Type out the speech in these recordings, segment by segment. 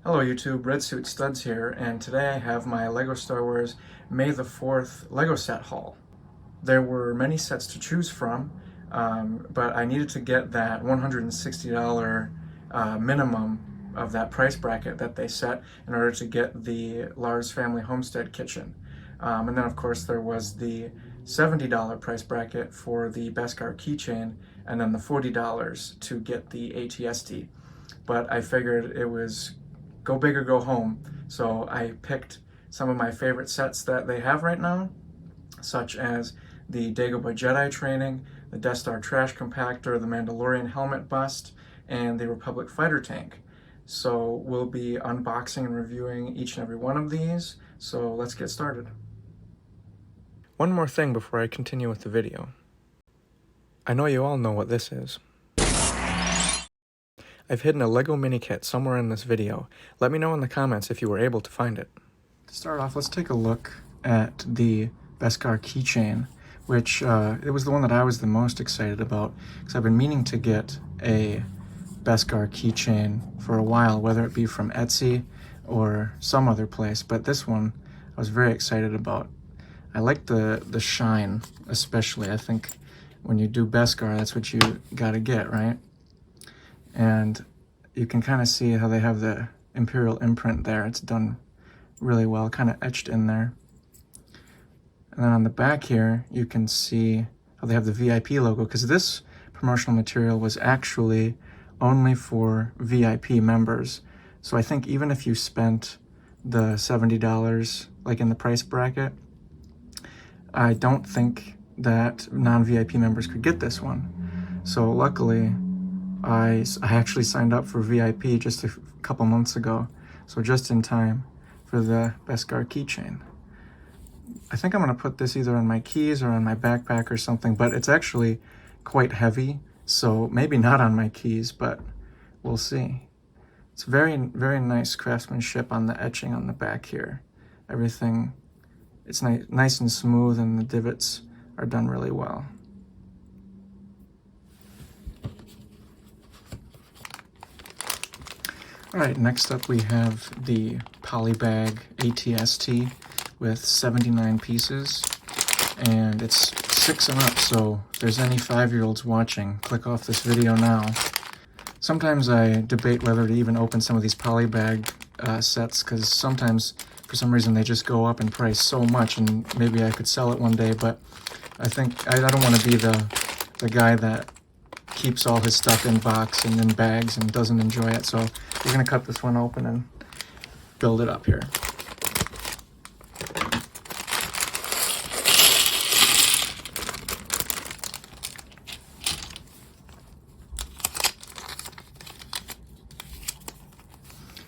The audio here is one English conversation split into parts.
Hello YouTube, Red Suit Studs here, and today I have my LEGO Star Wars May the 4th LEGO set haul. There were many sets to choose from, but I needed to get that $160 minimum of that price bracket that they set in order to get the Lars family Homestead kitchen. And then of course there was the $70 price bracket for the Beskar Key Chain, and then the $40 to get the ATST. But I figured it was go big or go home. So I picked some of my favorite sets that they have right now, such as the Dagobah Jedi Training, the Death Star Trash Compactor, the Mandalorian Helmet Bust, and the Republic Fighter Tank. So we'll be unboxing and reviewing each and every one of these, so let's get started. One more thing before I continue with the video. I know you all know what this is. I've hidden a LEGO Minikit somewhere in this video. Let me know in the comments if you were able to find it. To start off, let's take a look at the Beskar Key Chain, which it was the one that I was the most excited about, because I've been meaning to get a Beskar Key Chain for a while, whether it be from Etsy or some other place, but this one I was very excited about. I like the shine, especially. I think when you do Beskar, that's what you gotta get, right? And you can kind of see how they have the Imperial imprint there. It's done really well, kind of etched in there. And then on the back here, you can see how they have the VIP logo, because this promotional material was actually only for VIP members. So I think even if you spent the $70 like in the price bracket, I don't think that non-VIP members could get this one. So luckily, I actually signed up for VIP just a couple months ago, so just in time for the Beskar keychain. I think I'm going to put this either on my keys or on my backpack or something, but it's actually quite heavy, so maybe not on my keys, but we'll see. It's very, very nice craftsmanship on the etching on the back here. Everything, it's nice and smooth, and the divots are done really well. Alright, next up we have the polybag ATST with 79 pieces, and it's 6 and up, so if there's any 5-year-olds watching, click off this video now. Sometimes I debate whether to even open some of these polybag sets, because sometimes for some reason they just go up in price so much, and maybe I could sell it one day, but I think I don't want to be the guy that keeps all his stuff in box and in bags and doesn't enjoy it. So we're going to cut this one open and build it up here.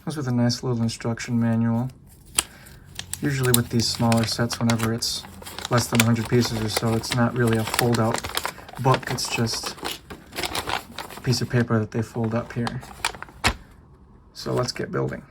Comes with a nice little instruction manual. Usually with these smaller sets, whenever it's less than 100 pieces or so, it's not really a fold-out book, it's just piece of paper that they fold up here. So let's get building.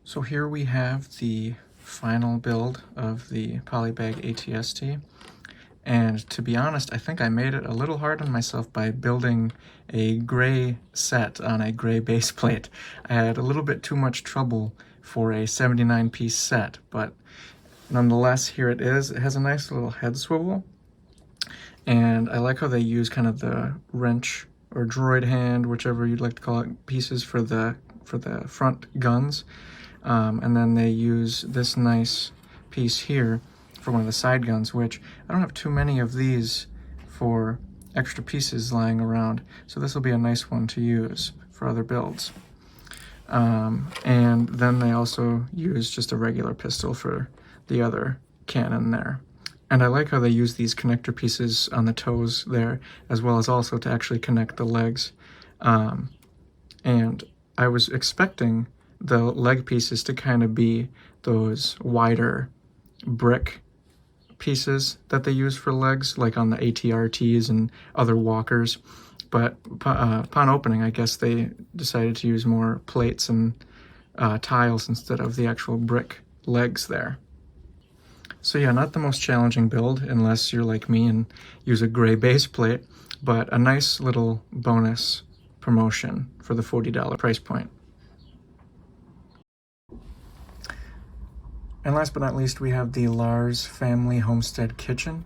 So here we have the final build of the polybag ATST, And to be honest, I think I made it a little hard on myself by building a gray set on a gray base plate. I had a little bit too much trouble for a 79-piece set, but nonetheless, here it is. It has a nice little head swivel, and I like how they use kind of the wrench or droid hand, whichever you'd like to call it, pieces for the front guns. And then they use this nice piece here for one of the side guns, which I don't have too many of these for extra pieces lying around, so this will be a nice one to use for other builds. And then they also use just a regular pistol for the other cannon there. And I like how they use these connector pieces on the toes there, as well as also to actually connect the legs. And I was expecting the leg pieces to kind of be those wider brick pieces that they use for legs, like on the ATRTs and other walkers. But upon opening, I guess they decided to use more plates and tiles instead of the actual brick legs there. So yeah, not the most challenging build unless you're like me and use a gray base plate, but a nice little bonus promotion for the $40 price point. And last but not least, we have the Lars family Homestead kitchen.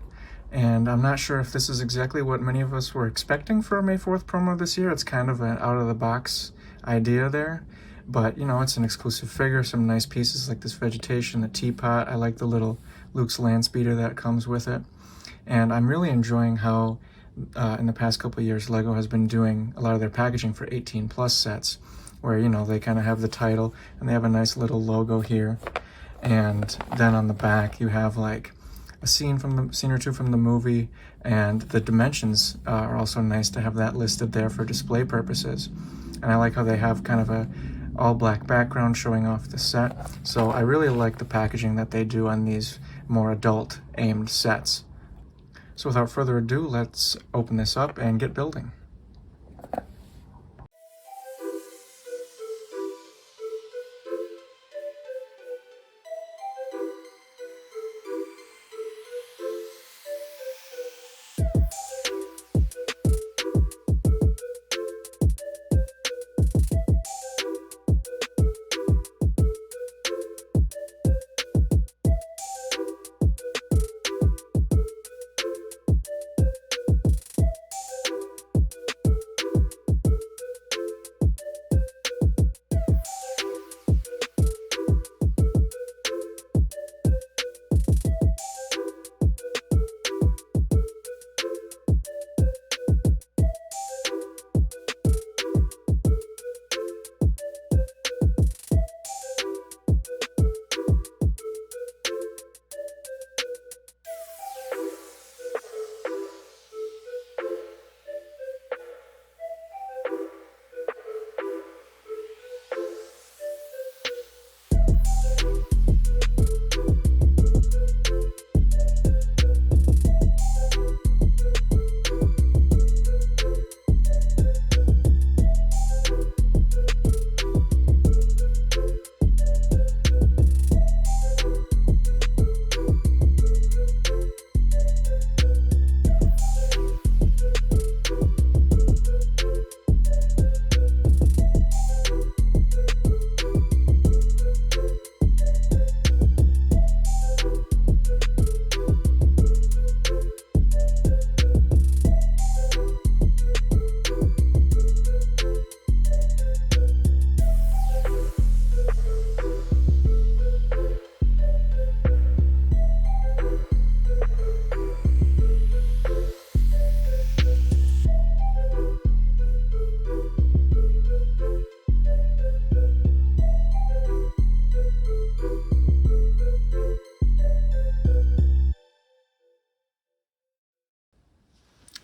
And I'm not sure if this is exactly what many of us were expecting for a May 4th promo this year. It's kind of an out-of-the-box idea there. But, you know, it's an exclusive figure, some nice pieces like this vegetation, the teapot. I like the little Luke's land speeder that comes with it. And I'm really enjoying how, in the past couple of years, LEGO has been doing a lot of their packaging for 18-plus sets, where, you know, they kind of have the title, and they have a nice little logo here. And then on the back, you have, like, a scene or two from the movie, and the dimensions are also nice to have that listed there for display purposes. And I like how they have kind of a all-black background showing off the set. So I really like the packaging that they do on these more adult-aimed sets. So without further ado, let's open this up and get building.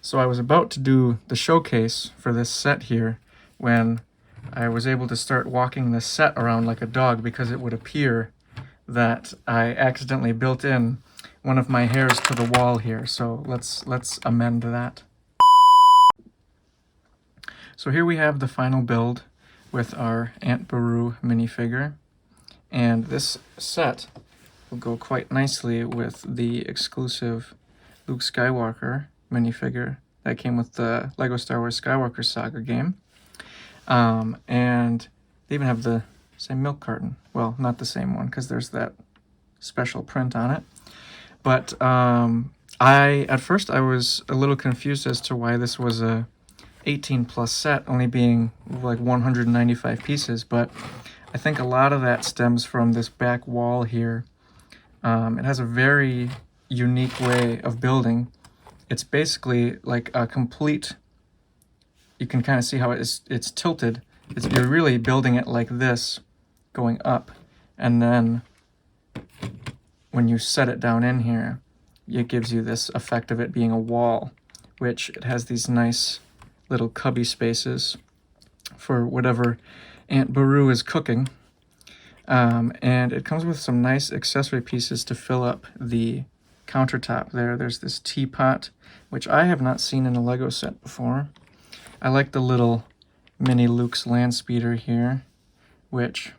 So I was about to do the showcase for this set here when I was able to start walking this set around like a dog, because it would appear that I accidentally built in one of my hairs to the wall here. So let's amend that. So here we have the final build with our Aunt Beru minifigure, and this set will go quite nicely with the exclusive Luke Skywalker minifigure that came with the LEGO Star Wars Skywalker Saga game. And they even have the same milk carton. Well, not the same one, because there's that special print on it. But at first I was a little confused as to why this was a 18 plus set, only being like 195 pieces, but I think a lot of that stems from this back wall here. It has a very unique way of building. It's basically like a complete, you can kind of see how it's tilted. You're really building it like this, going up, and then when you set it down in here, it gives you this effect of it being a wall, which it has these nice little cubby spaces for whatever Aunt Beru is cooking. And it comes with some nice accessory pieces to fill up the countertop there. There's this teapot, which I have not seen in a LEGO set before. I like the little mini Luke's land speeder here, which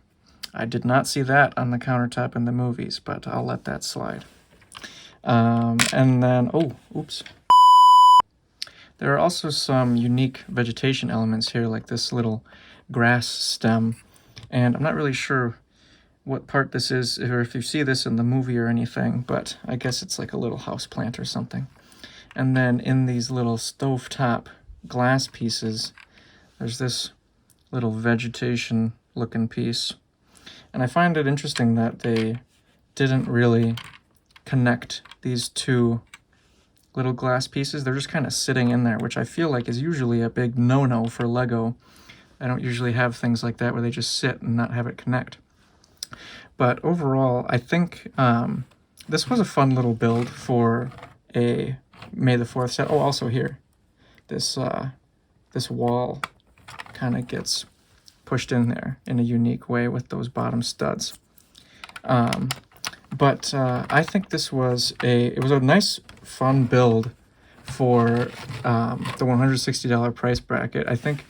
I did not see that on the countertop in the movies, but I'll let that slide. And then, oh, oops. There are also some unique vegetation elements here, like this little grass stem, and I'm not really sure what part this is, or if you see this in the movie or anything, but I guess it's like a little house plant or something. And then in these little stovetop glass pieces, there's this little vegetation looking piece. And I find it interesting that they didn't really connect these two little glass pieces. They're just kind of sitting in there, which I feel like is usually a big no-no for LEGO. I don't usually have things like that where they just sit and not have it connect. But overall, I think this was a fun little build for a May the 4th set. Oh, also here, this wall kind of gets pushed in there in a unique way with those bottom studs. But I think this was it was a nice, fun build for the $160 price bracket. I think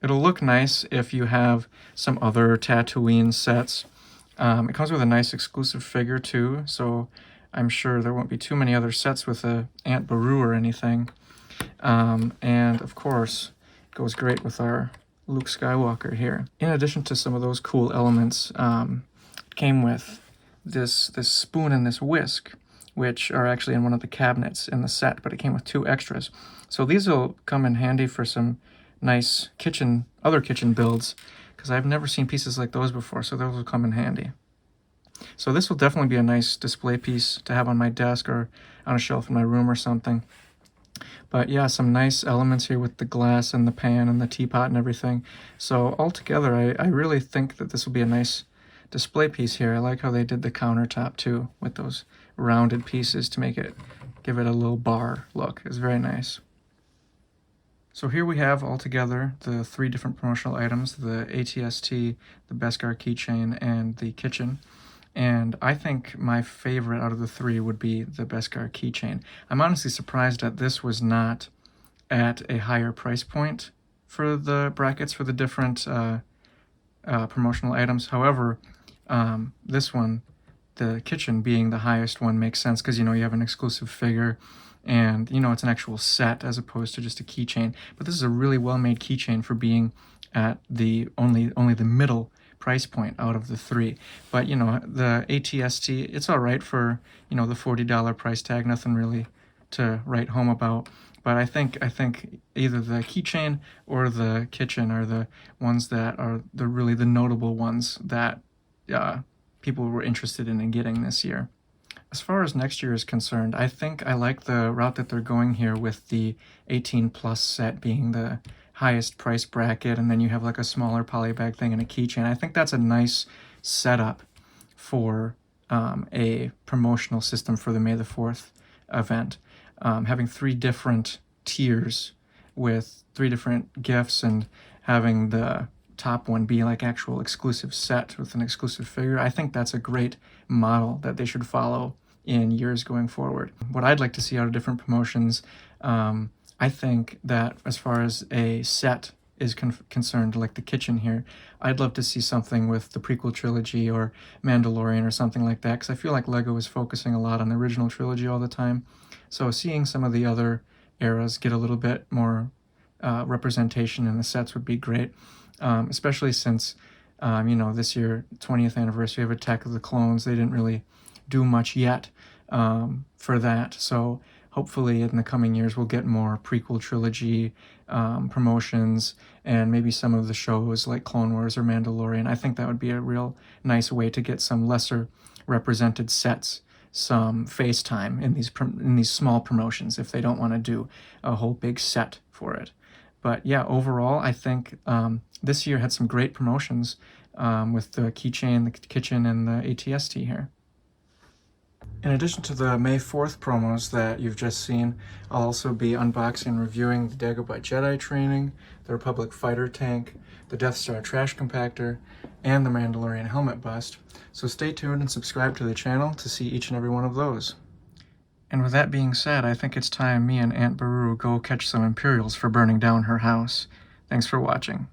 it'll look nice if you have some other Tatooine sets. It comes with a nice exclusive figure too, so I'm sure there won't be too many other sets with a Aunt Beru or anything. And of course, it goes great with our Luke Skywalker here. In addition to some of those cool elements, it came with this spoon and this whisk, which are actually in one of the cabinets in the set, but it came with 2 extras. So these will come in handy for some nice other kitchen builds, because I've never seen pieces like those before, so those will come in handy. So this will definitely be a nice display piece to have on my desk or on a shelf in my room or something. But yeah, some nice elements here with the glass and the pan and the teapot and everything. So altogether, I really think that this will be a nice display piece here. I like how they did the countertop too, with those rounded pieces to give it a little bar look. It's very nice. So here we have altogether the 3 different promotional items, the ATST, the Beskar Key Chain, and the kitchen. And I think my favorite out of the 3 would be the Beskar Key Chain. I'm honestly surprised that this was not at a higher price point for the brackets for the different promotional items. However, this one, the kitchen being the highest one, makes sense because, you know, you have an exclusive figure and, you know, it's an actual set as opposed to just a keychain. But this is a really well-made keychain for being at the only the middle price point out of the 3. But, you know, the ATST, it's all right for, you know, the $40 price tag, nothing really to write home about. But I think either the keychain or the kitchen are the ones that are really the notable ones that people were interested in getting this year. As far as next year is concerned, I think I like the route that they're going here with the 18 plus set being the highest price bracket, and then you have like a smaller polybag thing and a keychain. I think that's a nice setup for a promotional system for the May the 4th event. Having 3 different tiers with 3 different gifts and having the top one be like actual exclusive set with an exclusive figure. I think that's a great model that they should follow in years going forward. What I'd like to see out of different promotions, I think that as far as a set is concerned, like the kitchen here, I'd love to see something with the prequel trilogy or Mandalorian or something like that, because I feel like LEGO is focusing a lot on the original trilogy all the time. So seeing some of the other eras get a little bit more representation in the sets would be great, especially since, this year, 20th anniversary of Attack of the Clones, they didn't really do much yet for that. So hopefully in the coming years we'll get more prequel trilogy promotions, and maybe some of the shows like Clone Wars or Mandalorian. I think that would be a real nice way to get some lesser represented sets some face time in these small promotions if they don't want to do a whole big set for it. But yeah, overall, I think this year had some great promotions with the keychain, the kitchen, and the ATST here. In addition to the May 4th promos that you've just seen, I'll also be unboxing and reviewing the Dagobah Jedi training, the Republic fighter tank, the Death Star trash compactor, and the Mandalorian helmet bust. So stay tuned and subscribe to the channel to see each and every one of those. And with that being said, I think it's time me and Aunt Baru go catch some Imperials for burning down her house. Thanks for watching.